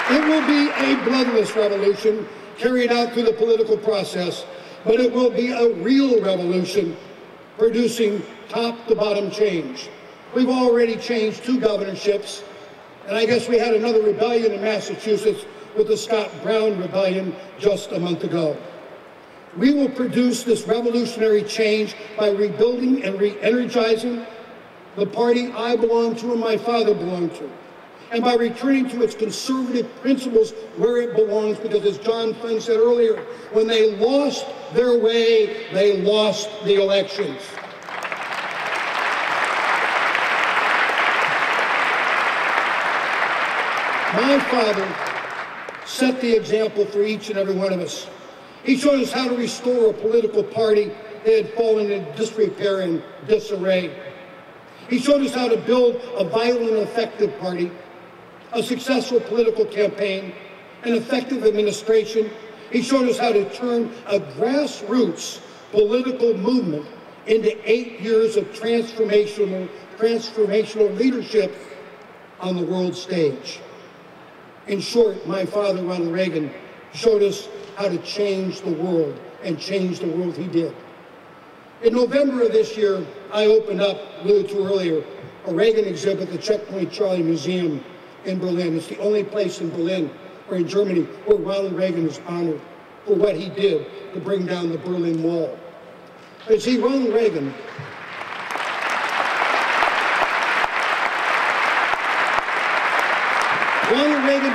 It will be a bloodless revolution carried out through the political process, but it will be a real revolution producing top-to-bottom change. We've already changed 2 governorships, and I guess we had another rebellion in Massachusetts with the Scott Brown rebellion just a month ago. We will produce this revolutionary change by rebuilding and re-energizing the party I belong to and my father belonged to, and by returning to its conservative principles where it belongs, because as John Flynn said earlier, when they lost their way, they lost the elections. My father set the example for each and every one of us. He showed us how to restore a political party that had fallen into disrepair and disarray. He showed us how to build a vital and effective party, a successful political campaign, an effective administration. He showed us how to turn a grassroots political movement into 8 years of transformational leadership on the world stage. In short, my father, Ronald Reagan, showed us how to change the world, and change the world he did. In November of this year, I opened up, alluded to earlier, a Reagan exhibit at the Checkpoint Charlie Museum in Berlin. It's the only place in Berlin or in Germany where Ronald Reagan is honored for what he did to bring down the Berlin Wall. But see, Ronald Reagan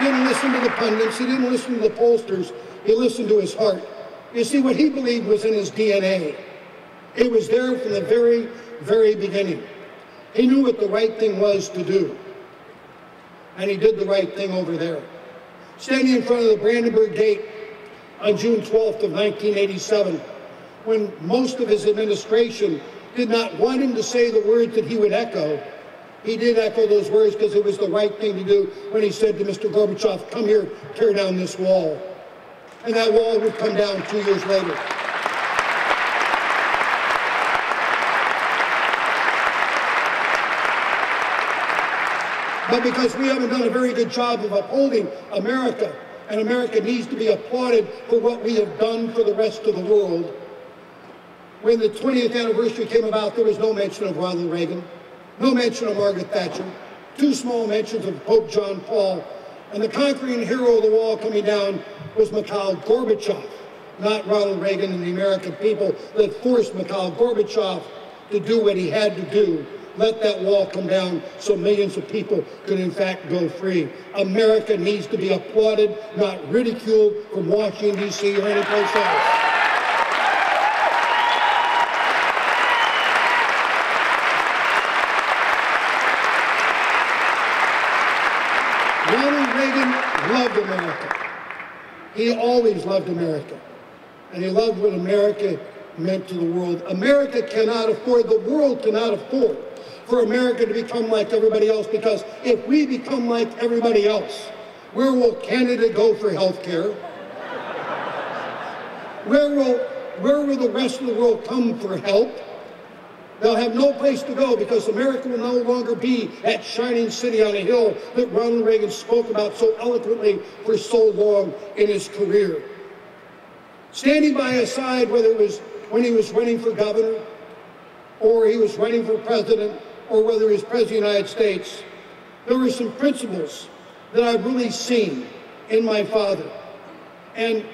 didn't listen to the pundits, he didn't listen to the pollsters, he listened to his heart. You see, what he believed was in his DNA. It was there from the very, very beginning. He knew what the right thing was to do. And he did the right thing over there. Standing in front of the Brandenburg Gate on June 12th of 1987, when most of his administration did not want him to say the words that he would echo, he did echo those words because it was the right thing to do when he said to Mr. Gorbachev, "Come here, tear down this wall." And that wall would come down 2 years later. But because we haven't done a very good job of upholding America, and America needs to be applauded for what we have done for the rest of the world, when the 20th anniversary came about, there was no mention of Ronald Reagan, no mention of Margaret Thatcher, 2 small mentions of Pope John Paul, and the conquering hero of the wall coming down was Mikhail Gorbachev, not Ronald Reagan and the American people that forced Mikhail Gorbachev to do what he had to do, let that wall come down so millions of people could in fact go free. America needs to be applauded, not ridiculed from Washington, D.C. or anyplace else. Ronald Reagan loved America. He always loved America. And he loved what America meant to the world. America cannot afford, the world cannot afford for America to become like everybody else, because if we become like everybody else, where will Canada go for health care? Where will the rest of the world come for help? They'll have no place to go because America will no longer be that shining city on a hill that Ronald Reagan spoke about so eloquently for so long in his career. Standing by his side, whether it was when he was running for governor, or he was running for president, or whether he was president of the United States, there were some principles that I've really seen in my father. And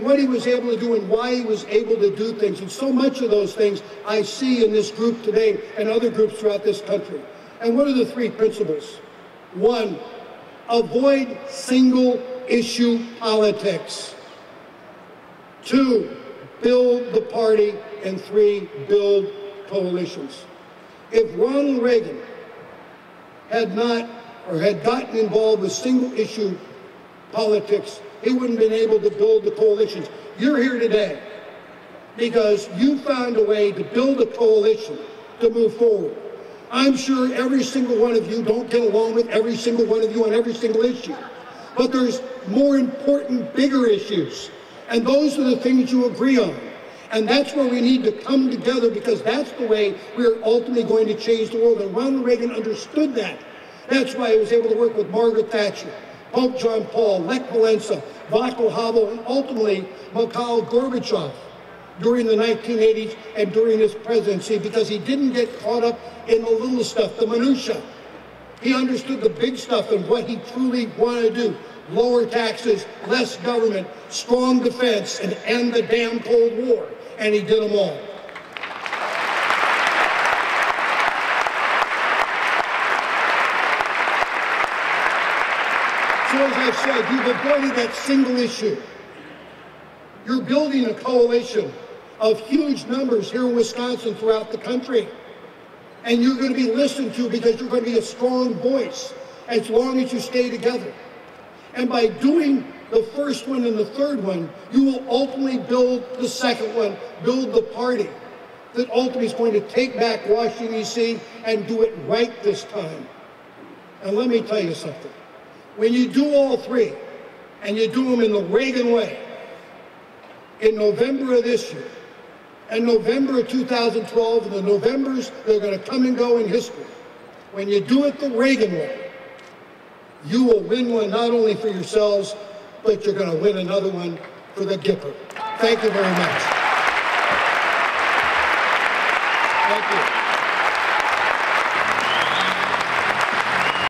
what he was able to do and why he was able to do things. And so much of those things I see in this group today and other groups throughout this country. And what are the 3 principles? 1, avoid single-issue politics. 2, build the party. And 3, build coalitions. If Ronald Reagan had not or had gotten involved with single-issue politics, he wouldn't have been able to build the coalitions. You're here today because you found a way to build a coalition to move forward. I'm sure every single one of you don't get along with every single one of you on every single issue. But there's more important, bigger issues. And those are the things you agree on. And that's where we need to come together, because that's the way we're ultimately going to change the world. And Ronald Reagan understood that. That's why he was able to work with Margaret Thatcher, Pope John Paul, Lech Walesa, Václav Havel, and ultimately Mikhail Gorbachev during the 1980s and during his presidency, because he didn't get caught up in the little stuff, the minutia. He understood the big stuff and what he truly wanted to do. Lower taxes, less government, strong defense, and end the damn Cold War. And he did them all. So as I said, you've avoided that single issue. You're building a coalition of huge numbers here in Wisconsin throughout the country. And you're going to be listened to because you're going to be a strong voice as long as you stay together. And by doing the first one and the third one, you will ultimately build the second one, build the party that ultimately is going to take back Washington, D.C. and do it right this time. And let me tell you something. When you do all three, and you do them in the Reagan way, in November of this year, and November of 2012, and the Novembers, they're going to come and go in history. When you do it the Reagan way, you will win one not only for yourselves, but you're going to win another one for the Gipper. Thank you very much. Thank you.